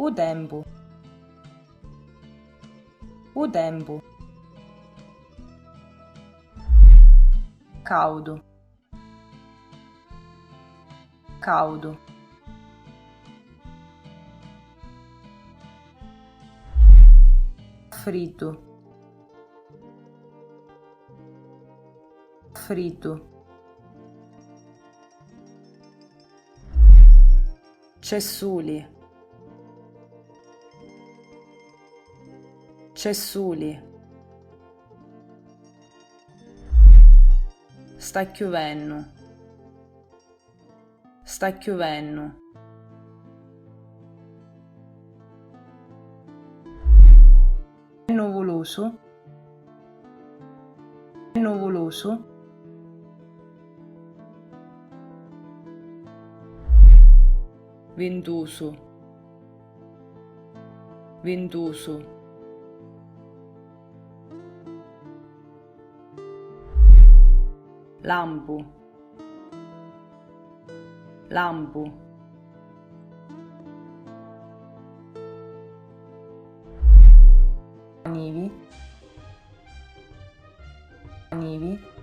O tempo. O tempo. Caldo. Caldo. Fritto. Fritto. Cessuli. Cessuli. Sta chiovendo. Sta chiovendo. È nuvoloso. È nuvoloso. Ventoso. Ventoso. Lampo. Lampo. Nivi. Nivi.